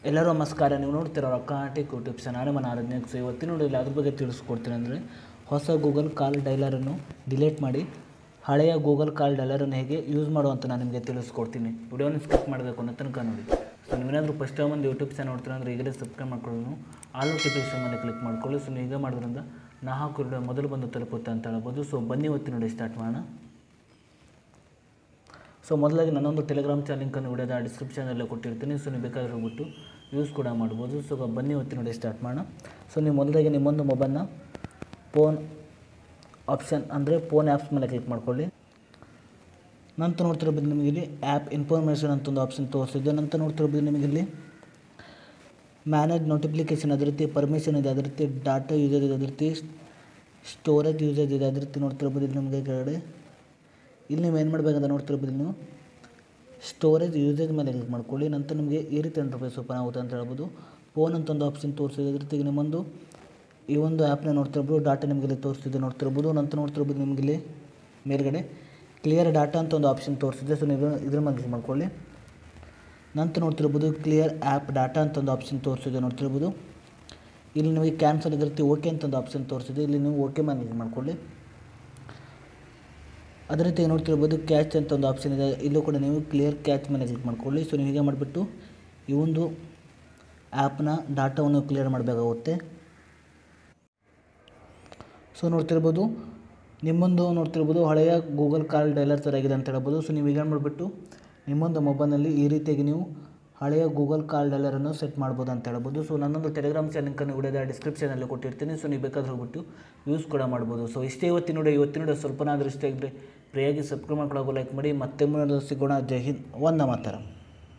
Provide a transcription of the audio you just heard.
ಎಲ್ಲರೂ ನಮಸ್ಕಾರ. ನೀವು ನೋಡ್ತಿರೋ ರೊಕ್ಕಾಟಿಕ್ ಯೂಟ್ಯೂಬ್ ಚಾನಲ್ ನಾನು ಆರಾಧನೆ. ಸೊ ಇವತ್ತಿನ ನೋಡಿಲ್ಲ ಅದ್ರ ಬಗ್ಗೆ ತಿಳಿಸ್ಕೊಡ್ತೀನಿ. ಅಂದರೆ ಹೊಸ ಗೂಗಲ್ ಕಾಲ್ ಡೈಲರನ್ನು ಡಿಲೀಟ್ ಮಾಡಿ ಹಳೆಯ ಗೂಗಲ್ ಕಾಲ್ ಡೈಲರನ್ನು ಹೇಗೆ ಯೂಸ್ ಮಾಡುವಂತ ನಾನು ನಿಮಗೆ ತಿಳಿಸ್ಕೊಡ್ತೀನಿ. ವಿಡಿಯೋನ ಸ್ಕಿಪ್ ಮಾಡಬೇಕು ಅನ್ನೋ ತನಕ ನೋಡಿ. ಸೊ ನೀವೇನಾದರೂ ಫಸ್ಟ್ ಟೈಮ್ ಒಂದು ಯೂಟ್ಯೂಬ್ ಚಾನಲ್ ನೋಡ್ತೀರ ಅಂದರೆ ಈಗಲೇ ಸಬ್ಸ್ಕ್ರೈಬ್ ಮಾಡ್ಕೊಳ್ಳೋನು, ಆಲ್ ನೋಟಿಫಿಕೇಶನ್ ಮೇಲೆ ಕ್ಲಿಕ್ ಮಾಡ್ಕೊಳ್ಳಿ. ಸೊ ನೀವು ಈಗ ಮಾಡೋದ್ರಿಂದ ನಾ ಹಾಕೋ ವಿಡಿಯೋ ಮೊದಲು ಬಂದು ತಲುಪುತ್ತೆ ಅಂತ ಹೇಳ್ಬೋದು. ಸೊ ಬನ್ನಿ ಇವತ್ತಿನ ನೋಡಿ ಸ್ಟಾರ್ಟ್ ಮಾಡೋಣ. ಸೊ ಮೊದಲಾಗಿ ನನ್ನೊಂದು ಟೆಲಿಗ್ರಾಮ್ ಚಾನಲ್ ಲಿಂಕನ್ನು ವಿಡಿಯೋದ ಡಿಸ್ಕ್ರಿಪ್ಷನಲ್ಲೇ ಕೊಟ್ಟಿರ್ತೀನಿ. ಸೊ ನೀವು ಬೇಕಾದ್ರೆ ಹೋಗ್ಬಿಟ್ಟು ಯೂಸ್ ಕೂಡ ಮಾಡ್ಬೋದು. ಸೊ ಬನ್ನಿ ಇವತ್ತಿನ ನೋಡಿ ಸ್ಟಾರ್ಟ್ ಮಾಡೋಣ. ಸೊ ನೀವು ಮೊದಲಾಗಿ ನಿಮ್ಮೊಂದು ಮೊಬೈಲ್ನ ಫೋನ್ ಆಪ್ಷನ್ ಅಂದರೆ ಫೋನ್ ಆ್ಯಪ್ಸ್ ಮೇಲೆ ಕ್ಲಿಕ್ ಮಾಡ್ಕೊಳ್ಳಿ. ನಂತರ ನೋಡ್ತಿರ್ಬೋದು ನಿಮಗೆ ಇಲ್ಲಿ ಆ್ಯಪ್ ಇನ್ಫಾರ್ಮೇಷನ್ ಅಂತ ಒಂದು ಆಪ್ಷನ್ ತೋರಿಸಿದೆ. ನಂತರ ನೋಡ್ತಿರ್ಬೋದು ನಿಮಗೆ ಇಲ್ಲಿ ಮ್ಯಾನೇಜ್ ನೋಟಿಫಿಕೇಷನ್ ಅದೇ ರೀತಿ ಪರ್ಮಿಷನ್ ಇದೆ, ಅದೇ ರೀತಿ ಡಾಟಾ ಯೂಸೇಜ್ ಇದೆ, ಅದೇ ರೀತಿ ಸ್ಟೋರೇಜ್ ಯೂಸೇಜ್ ಇದೆ. ಅದೇ ರೀತಿ ನೋಡ್ತಿರ್ಬೋದು ಇಲ್ಲಿ ನಿಮಗೆ ಕೆಳಗಡೆ ಇಲ್ಲಿ ನೀವು ಏನು ಮಾಡಬೇಕಂತ ನೋಡ್ತಿರ್ಬೋದು ನೀವು ಸ್ಟೋರೇಜ್ ಯೂಸೇಜ್ ಮೇಲೆ ಕ್ಲಿಕ್ ಮಾಡ್ಕೊಳ್ಳಿ. ನಂತರ ನಿಮಗೆ ಈ ರೀತಿ ಇಂಟರ್ಫೇಸ್ ಓಪನ್ ಆಗುತ್ತೆ ಅಂತ ಹೇಳ್ಬೋದು. ಫೋನ್ ಅಂತ ಒಂದು ಆಪ್ಷನ್ ತೋರಿಸಿದೆ. ಅದೇ ರೀತಿ ನಿಮ್ಮೊಂದು ಈ ಒಂದು ಆ್ಯಪ್ನ ನೋಡ್ತಿರ್ಬೋದು, ಡಾಟಾ ನಿಮಗೆ ಇಲ್ಲಿ ತೋರಿಸ್ತಿದೆ ನೋಡ್ತಿರ್ಬೋದು. ನಂತರ ನೋಡ್ತಿರ್ಬೋದು ನಿಮಗೆ ಇಲ್ಲಿ ಮೇಲ್ಗಡೆ ಕ್ಲಿಯರ್ ಡಾಟಾ ಅಂತ ಒಂದು ಆಪ್ಷನ್ ತೋರಿಸಿದೆ. ಸೊ ನೀವು ಇದ್ರ ಮೇಲೆ ಕ್ಲಿಕ್ ಮಾಡ್ಕೊಳ್ಳಿ. ನಂತರ ನೋಡ್ತಿರ್ಬೋದು ಕ್ಲಿಯರ್ ಆ್ಯಪ್ ಡಾಟಾ ಅಂತ ಒಂದು ಆಪ್ಷನ್ ತೋರಿಸಿದೆ ನೋಡ್ತಿರ್ಬೋದು. ಇಲ್ಲಿ ನಿಮಗೆ ಕ್ಯಾನ್ಸಲ್ ಅದೇ ರೀತಿ ಓಕೆ ಅಂತ ಒಂದು ಆಪ್ಷನ್ ತೋರಿಸಿದೆ. ಇಲ್ಲಿ ನೀವು ಓಕೆ ಮೇಲೆ ಕ್ಲಿಕ್ ಮಾಡ್ಕೊಳ್ಳಿ. ಅದೇ ರೀತಿ ನೋಡ್ತಿರ್ಬೋದು ಕ್ಯಾಚ್ ಅಂತ ಒಂದು ಆಪ್ಷನ್ ಇದೆ. ಇಲ್ಲೂ ಕೂಡ ನೀವು ಕ್ಲಿಯರ್ ಕ್ಯಾಚ್ ಮೇಲೆ ಕ್ಲಿಕ್ ಮಾಡ್ಕೊಳ್ಳಿ. ಸೊ ನೀವು ಹೀಗೆ ಮಾಡಿಬಿಟ್ಟು ಈ ಒಂದು ಆ್ಯಪ್ನ ಡಾಟಾವನ್ನು ಕ್ಲಿಯರ್ ಮಾಡಬೇಕಾಗುತ್ತೆ. ಸೊ ನೋಡ್ತಿರ್ಬೋದು ನಿಮ್ಮೊಂದು ನೋಡ್ತಿರ್ಬೋದು ಹಳೆಯ ಗೂಗಲ್ ಕಾಲ್ ಡೈಲರ್ ಥರ ಆಗಿದೆ ಅಂತ ಹೇಳ್ಬೋದು. ಸೊ ನೀವು ಹೀಗೆ ಮಾಡಿಬಿಟ್ಟು ನಿಮ್ಮೊಂದು ಮೊಬೈಲ್ನಲ್ಲಿ ಈ ರೀತಿಯಾಗಿ ನೀವು ಹಳೆಯ ಗೂಗಲ್ ಕಾಲ್ ಡೈಲರನ್ನು ಸೆಟ್ ಮಾಡ್ಬೋದು ಅಂತ ಹೇಳ್ಬೋದು. ಸೊ ನನ್ನೊಂದು ಟೆಲಿಗ್ರಾಮ್ ಚಾನಲ್ ಲಿಂಕನ್ನು ವಿಡಿಯೋದ ಡಿಸ್ಕ್ರಿಪ್ಷನಲ್ಲಿ ಕೊಟ್ಟಿರ್ತೀನಿ. ಸೊ ನೀವು ಬೇಕಾದ್ರೆ ಹೋಗ್ಬಿಟ್ಟು ಯೂಸ್ ಕೂಡ ಮಾಡ್ಬೋದು. ಸೊ ಇಷ್ಟೇ ಇವತ್ತಿನ ವಿಡಿಯೋ ಸ್ವಲ್ಪನಾದರೂ ಇಷ್ಟ ಆಗಿದ್ರೆ ಫ್ರೀಯಾಗಿ ಸಬ್ಸ್ಕ್ರೈಬ್ ಮಾಡ್ಕೊಳ್ಳೋದು, ಲೈಕ್ ಮಾಡಿ. ಮತ್ತೆ ಮುಂದೆ ಸಿಗೋಣ. ಜೈ ಹಿಂದ್, ವಂದೇ ಮಾತರಂ.